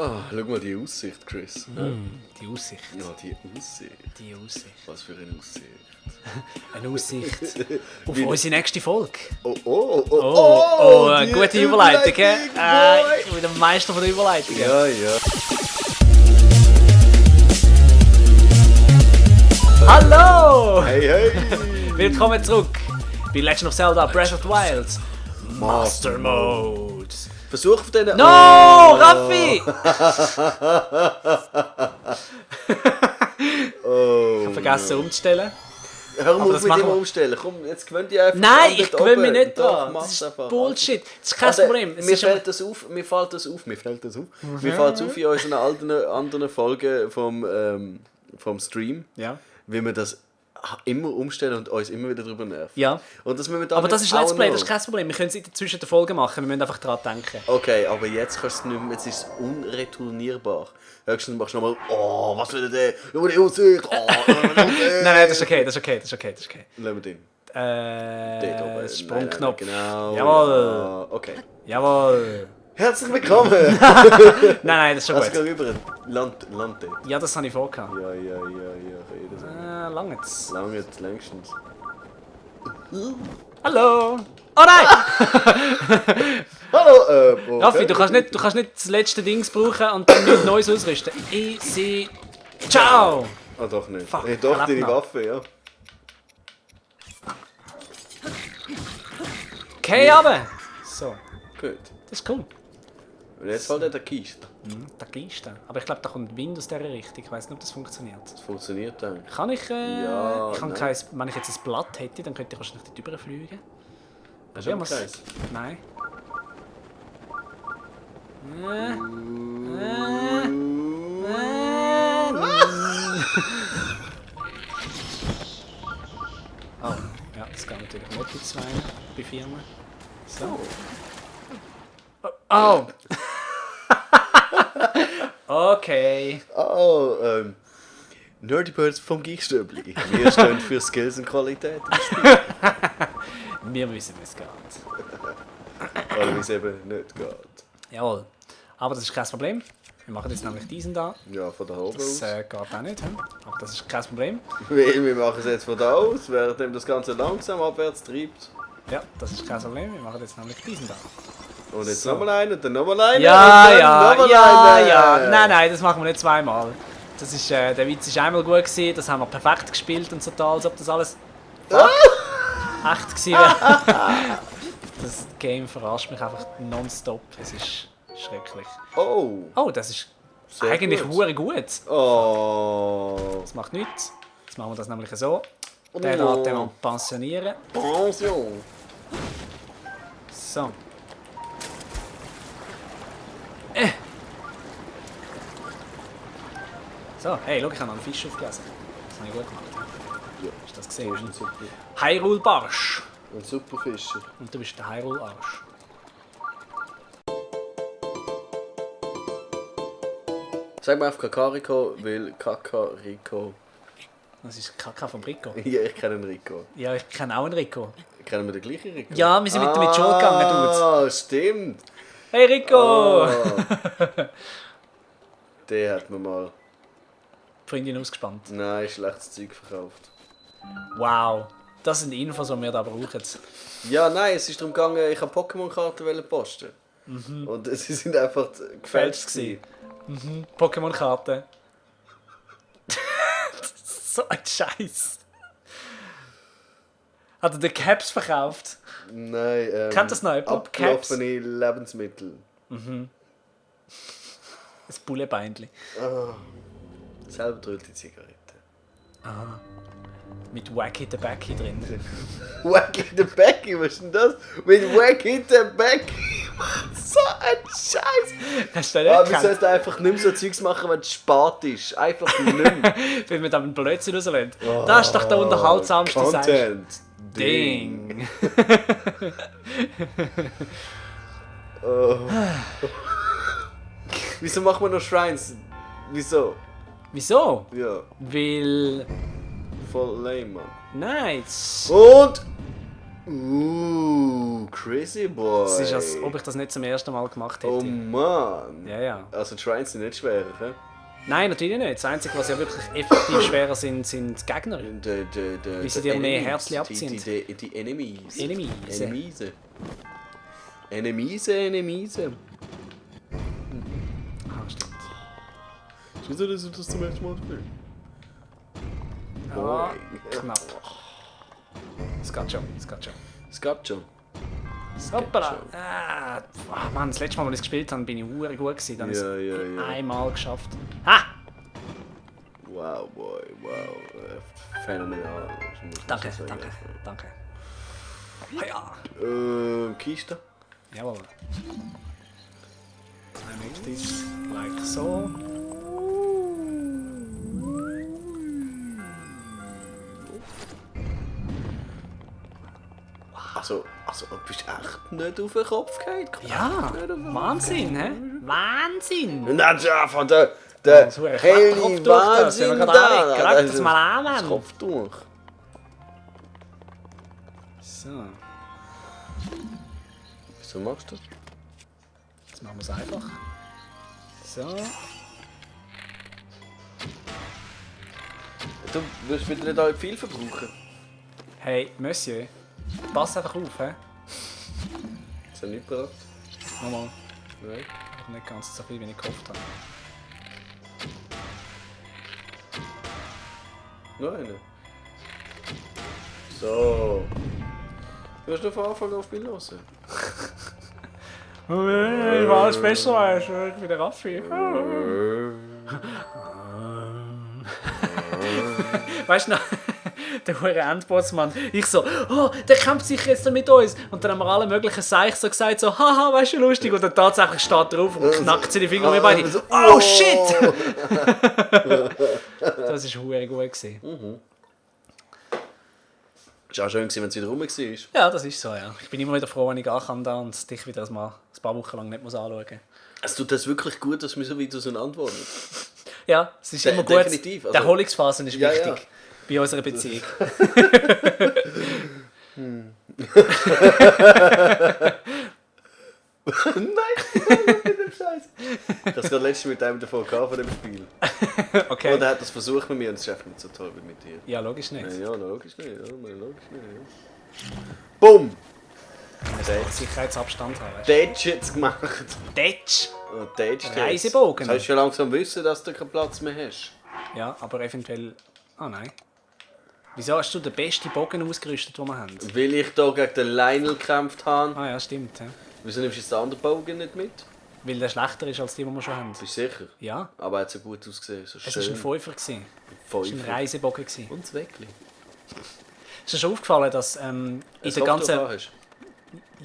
Ah, schau mal die Aussicht, Chris. Die Aussicht. Ja, die Aussicht. Die Aussicht. Was für eine Aussicht. Eine Aussicht auf unsere nächste Folge. Die Gute Überleitung, gell? boy. Ich bin der Meister von der Überleitung. Ja, ja. Hallo! Hey, hey. Willkommen zurück bei Legend of Zelda Breath of the Wild. Master Mode. Versuch auf den... No, Raffi! Ich habe vergessen umzustellen. Hör mal Aber auf das mit machen dem wir. Umstellen. Komm, jetzt gewöhnt dich einfach Nein, an ich dort gewöhne mich oben. nicht Doch, dran. mach's Das ist einfach. Bullshit. Das ist kein Problem. Es Mir ist fällt das auf. Mir fällt das auf in unseren anderen Folgen vom Stream, Ja. wie wir das immer umstellen und uns immer wieder darüber nerven. Ja. Und das müssen wir Aber damit das ist Let's auch Play, noch. das ist kein Problem. Wir können es zwischen den Folgen machen, wir müssen einfach daran denken. Okay, aber jetzt kannst du es nicht mehr, jetzt ist es unretournierbar. Höchstens machst du nochmal, oh, was will der? Schau mal die Aussicht, oh, Nein, das ist okay. Lassen wir den. Dort oben. Sprungknopf. Genau. Jawohl. Ja, okay. Jawohl. Herzlich willkommen. Nein, das ist schon Hast du gut. rüber? Land dort. Ja, das habe ich vorgehabt. Ja. Jedes Lang jetzt. Lange, längstens. Hallo! Oh nein! Hallo, okay. Raffi, du kannst nicht das letzte Dings brauchen und dann nicht Neues ausrüsten. Easy. Ciao! Ah, doch nicht. Fuck, Hey, doch, er lebt deine noch. Waffe, ja. Okay, aber. So, Gut. das ist cool. Und jetzt halt der Kiste. Da gehst du. Aber ich glaube, da kommt Wind aus dieser Richtung. Ich weiß nicht, ob das funktioniert. Das funktioniert dann. Kann ich. Ja, ich kann nein. wenn ich jetzt ein Blatt hätte, dann könnte ich wahrscheinlich dort überfliegen. Hast du einen wir's. Kreis? Nein. Oh, ja, das geht natürlich nicht bei 2, bei 4. So. Oh! Okay. Oh, Nerdy Birds vom Geekstöbli. Wir stehen für Skills und Qualität. Wir wissen, wie es geht. Oder wie es eben nicht geht. Jawohl. Aber das ist kein Problem. Wir machen jetzt nämlich diesen da. Ja, von da oben Das aus. geht auch nicht. Aber das ist kein Problem. Wir machen es jetzt von da aus, während das Ganze langsam abwärts treibt. Ja, das ist kein Problem. Wir machen jetzt nämlich diesen da. Und jetzt So. nochmal einen und dann nochmal einen. Ja, und dann ja, nochmal ja, einen. ja. Nein, das machen wir nicht zweimal. Das ist, der Witz war einmal gut gewesen, das haben wir perfekt gespielt und so total, als ob das alles echt gewesen wäre. Das Game verarscht mich einfach nonstop. Es ist schrecklich. Oh, Oh, das ist sehr eigentlich gut. hure gut. Oh. Das macht nichts. Jetzt machen wir das nämlich so. Den da den wir pensionieren. Pension. So. So, hey, schau, ich habe noch einen Fisch aufgelesen. Das habe ich gut gemacht. Ja, Hast du das gesehen? ein super, Hyrule Barsch. ein super Fischer. Und du bist der Hyrule Arsch. Sag mal einfach Kakariko, weil Kakariko. Das ist Kaka vom Rico. Ja, ich kenne einen Rico. Ja, ich kenne auch einen Rico. Kennen wir den gleichen Rico? Ja, wir sind mit dem in die Schule gegangen, Dudes. Ah, stimmt. Hey Rico! Der hat mir mal, Freundin ausgespannt. nein, schlechtes Zeug verkauft. Wow. Das sind Infos, die wir da brauchen. Ja, nein, es ist darum gegangen, ich wollte Pokémon-Karten posten. Und sie sind einfach gefälscht gewesen. Pokémon-Karte. So ein Scheiß. Hat er den Caps verkauft? Nein, Kennt das noch jemand? abgelaufene Lebensmittel. Ein Bullebeinchen. Selber drüllt die Zigarette. Mit Wacky the Backy drin. Wacky the Becky, was ist denn das? Mit Wacky the Becky. So ein Scheiß. Hast du den Aber nicht du gekannt? sollst einfach nicht mehr so Zeugs machen, wenn es spät ist. Einfach nicht mehr. Weil wir da einen Blödsinn rauslassen. Das ist doch der unterhaltsamste Content. Ding. Oh. Wieso machen wir noch Shrines? Wieso? Wieso? Ja, Weil... voll lame, Mann. Nice. Und... crazy boy. Es ist, als ob ich das nicht zum ersten Mal gemacht hätte. Oh Mann. Ja, ja. Also die Shrines sind nicht schwerer, hä? Nein, natürlich nicht. Das Einzige, was ja wirklich effektiv schwerer sind die Gegner. Wie sie dir mehr Herzli abziehen. Die Enemies. Enemies. Enemies. Ah, stimmt. Wieso, dass du das zum ersten Mal spielst? Ja, knapp. Es geht schon. Es gab schon. Hoppala! Mann, das letzte Mal, als ich es gespielt habe, bin ich verdammt gut gewesen. Dann Ja, habe ich es ja. einmal geschafft. Ha! Wow, boy, wow. Phänomenal. Danke. Ah, ja. Kiste. Jawohl. I make this like so. Also, du bist echt nicht auf den Kopf gefallen. Ja, Wahnsinn, hä? Wahnsinn! Und dann schon von der So, ich helle hab den Kopf durch das, Wahnsinn wenn wir da. gerade anlegen. Schau das mal an, Das Mann. Kopf durch. So, Wieso machst du das? jetzt machen wir es einfach. So. Du wirst wieder nicht viel verbrauchen. Hey, Monsieur, pass einfach auf, hä? Ist ja nicht bereit? Nochmal. Nein. Aber nicht ganz so viel, wie ich gehofft habe. Noch eine. So. Du hast doch von Anfang an spielen lassen. Ich war alles besser als ich bin der Raffi. Weißt du noch, der hure Endbossmann, ich so, oh, der kämpft sich jetzt mit uns. Und dann haben wir alle möglichen Zeichen so gesagt, so, haha, weißt du, lustig. Und dann tatsächlich steht er auf und knackt sie die Finger und wir beide, oh shit! Das war hure gut gewesen. Es war auch schön, wenn es wieder rum war. Ja, das ist so, ja. Ich bin immer wieder froh, wenn ich ankomme da und dich wieder ein paar Wochen lang nicht anschauen muss. Es tut das wirklich gut, dass wir so weit auseinanderwohnen. Ja, es ist immer gut. Definitiv. Die Erholungsphase ist Ja, wichtig bei unserer Beziehung. Nein, mit dem Scheiß. Ich hatte es gerade letztens mit einem davon gehabt, von dem Spiel. Okay. Und er hat das versucht mit mir und es ist einfach nicht so toll wie mit dir. Ja, logisch nicht. Ja, logisch nicht. Ja. Bumm! Sicherheitsabstand haben, weißt Dätsch jetzt gemacht. du? Detsch! Und Dätsch jetzt. Reisebogen. Das heißt schon langsam wissen, dass du keinen Platz mehr hast. Ja, aber eventuell... Ah nein. Wieso hast du den besten Bogen ausgerüstet, den wir haben? Weil ich hier gegen den Lionel gekämpft habe. Ah ja, stimmt. Ja. Wieso nimmst du jetzt den anderen Bogen nicht mit? Weil der schlechter ist als die, die wir schon haben. Bist du sicher? Ja, Aber er hat so gut ausgesehen. So es schön. war ein Fünfer. Es war ein Reisebogen. Ist Und das Weckli. dir schon aufgefallen, dass in der ganzen... Hast.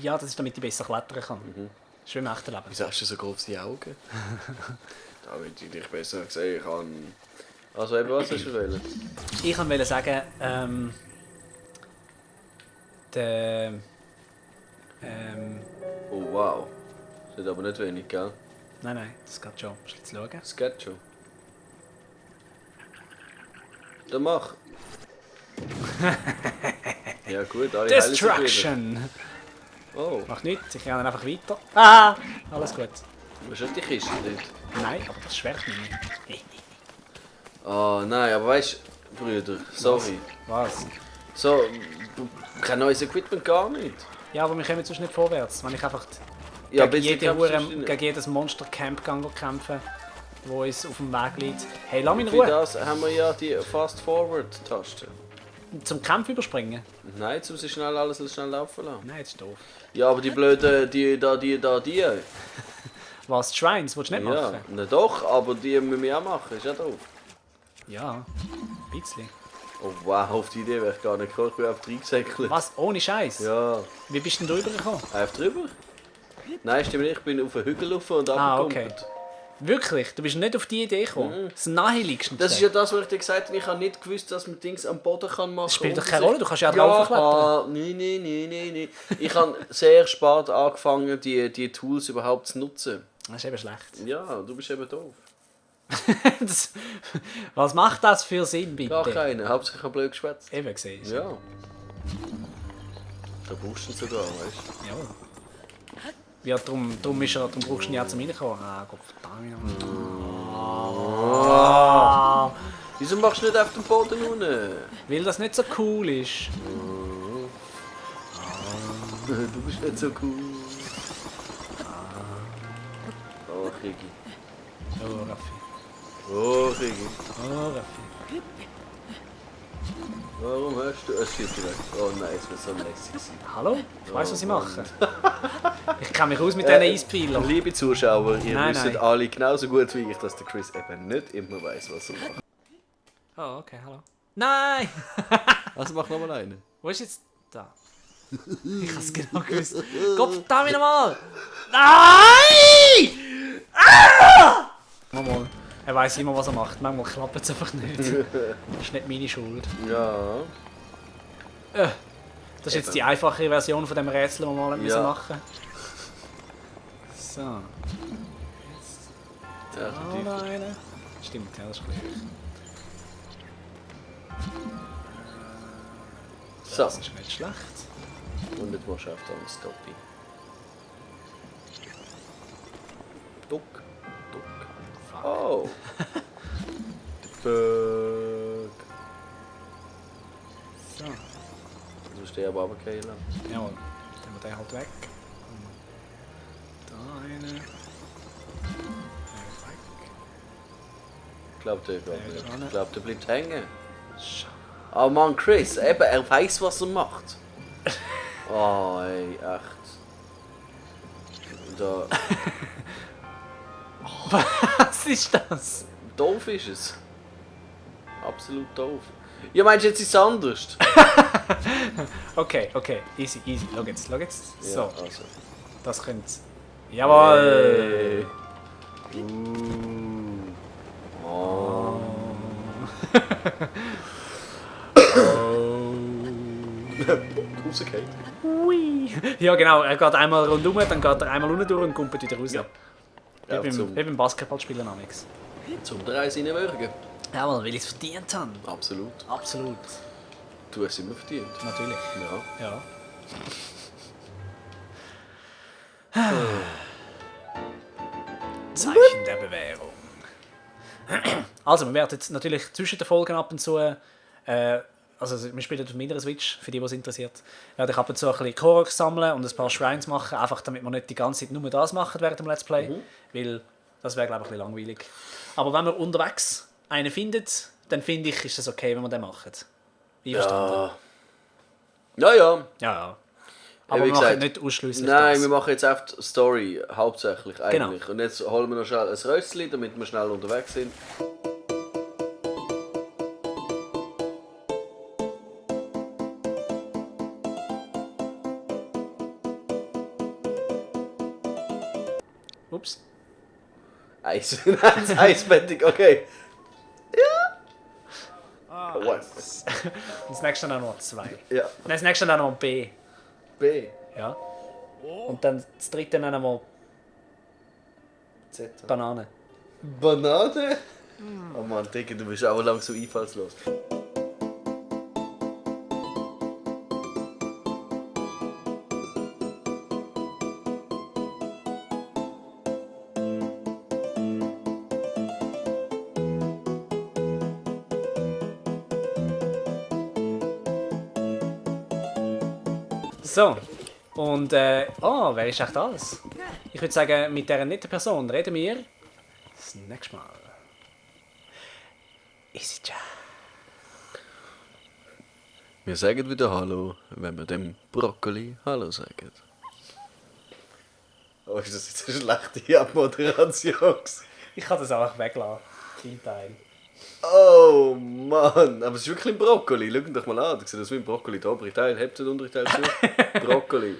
Ja, das ist damit ich besser klettern kann. Das ist wie im echten Leben. Wieso hast du so große Augen? Damit ich dich besser sehen kann. Also eben, was hast du wollen? Ich wollte sagen, der... Oh wow. Das ist aber nicht wenig, gell? Nein, das geht schon. Musst du jetzt schauen. Das geht schon. Dann mach. Ja gut, alle Heilen sind wieder. Destruction! Oh, Macht nichts, ich renne einfach weiter. Ah! Alles gut. was ist die Kiste nicht? Nein, aber das schwächt mich nicht. Oh nein, aber weißt du, Brüder, sorry. Was? So, kein neues Equipment, gar nicht. Ja, aber wir kommen sonst nicht vorwärts. Wenn ich einfach Ja, gegen jedes Monster-Camp kämpfen, wo uns auf dem Weg liegt. Hey, lass mich in Für Ruhe. das haben wir ja die Fast-Forward-Taste. Zum Kampf überspringen? Nein, um sie schnell alles schnell laufen lassen. Nein, das ist doof. Ja, aber die blöden, die. Was, die Shrines? Willst du nicht Ja, machen? na doch, aber die müssen wir auch machen, ist ja doof. Ja, ein bisschen. Oh wow, auf die Idee wäre ich gar nicht gekommen, ich bin einfach reingesäckelt. Was? Ohne Scheiß? Ja, Wie bist du denn drüber gekommen? einfach drüber? Nein, stimmt nicht, ich bin auf den Hügel rauf und Ah, abgekumpelt. Wirklich? Du bist nicht auf die Idee gekommen? Das Naheliegste. Das ist ja das, was ich dir gesagt habe, ich habe nicht gewusst, dass man Dings am Boden machen kann. Das spielt doch keine Rolle, du kannst ja drauf klettern. Nein. Ich habe sehr spät angefangen, die Tools überhaupt zu nutzen. Das ist eben schlecht. Ja, du bist eben doof. Was macht das für Sinn, bitte? Gar keine, hauptsächlich ein blöd geschwätzt. Eben gesehen. Ja. Da brauchst du ihn sogar, weißt du? Ja. Ja, darum brauchst du ihn ja zum Reinkommen. Ah, Gott verdammt. Wieso machst du nicht auf dem Boden unten? Weil das nicht so cool ist. Du bist nicht so cool. Oh, Kiki. Oh, Raffi. Oh, Kiki. Oh, Raffi. Warum hörst du? Es schießt weg. Oh nein, es wird so lässig sein. Hallo? Ich weiss, was ich Oh, mache. Ich kenne mich aus mit diesen Eispfeilern. Liebe Zuschauer, ihr Nein, wisst nein. alle genauso gut wie ich, dass der Chris eben nicht immer weiss, was er macht. Oh, okay, hallo. Nein! Also mach nochmal einen. Wo ist jetzt... Da. Ich hab's genau gewusst. Gott verdammt nochmal! Nein! Ah! Mal. Er weiss immer, was er macht. Manchmal klappt es einfach nicht. Das ist nicht meine Schuld. Ja. Das ist jetzt die einfache Version von dem Rätsel, das wir mal Ja. machen müssen. So. Ja, Oh nein. Stimmt, ja, das ist gleich. So. Das ist nicht schlecht. Und jetzt machst du auf den Stoppy. Duck. Duck. Fuck. Oh. Fuck. So. Du musst den aber runterfallen lassen. Jawohl. Dann haben wir den halt weg. Da eine. Der weg. Ich glaube, der geht Der nicht. dran. Ich glaube, der bleibt hängen. Schau. Oh Mann, Chris, eben, er weiß, was er macht. Oh, ey, echt. Da. Was ist das? Doof ist es. Absolut doof. Ja, meinst du, jetzt ist es anders? Okay, okay. Easy, easy. Schau jetzt, schau jetzt. So, Ja, also. das könnte... Jawohl! Oh. Rausgehen. Ui. Ja genau, er geht einmal rundum, dann geht er einmal unten durch und kommt wieder raus. Ja. Wie beim Basketballspielen amix. Zum 3 reinwürgen. Jawohl, weil ich es verdient habe. Absolut. Absolut. Du hast es immer verdient. Natürlich. Ja. Ja. Zeichen der Bewährung. Also, wir werden jetzt natürlich zwischen den Folgen ab und zu, also wir spielen auf meiner Switch, für die, die es interessiert, werde ich ab und zu ein bisschen Korok sammeln und ein paar Shrines machen, einfach damit wir nicht die ganze Zeit nur das machen während dem Let's Play, weil das wäre, glaube ich, ein bisschen langweilig. Aber wenn wir unterwegs einen findet, dann finde ich, ist es okay, wenn wir den machen. Einverstanden? Ja. Ja, ja. Ja, ja. Aber wie wir machen gesagt, nicht ausschliesslich Nein, das. wir machen jetzt einfach die Story, hauptsächlich Genau. eigentlich. Und jetzt holen wir noch schnell ein Röstchen, damit wir schnell unterwegs sind. Ups. Eis. Nein, Eisbettig, okay. Ja. Was? Und das nächste dann noch 2. Ja. Nein, das nächste dann noch B. B. Ja. Und dann das dritte dann noch Z. Banane. Banane? Oh Mann, Digga, du bist auch langsam einfallslos. So. Und, wer ist echt alles? Ich würde sagen, mit dieser netten Person reden wir das nächste Mal. Easy Chat. Wir sagen wieder Hallo, wenn wir dem Brokkoli Hallo sagen. Oh, ist das jetzt eine schlechte Abmoderation? Ich kann das einfach weglassen. Kleinen Teil. Oh Mann, aber es ist wirklich ein Brokkoli. Schau ihn doch mal an, du siehst das wie ein Brokkoli. Der obere Teil hebt den unteren Teil zu. Brokkoli.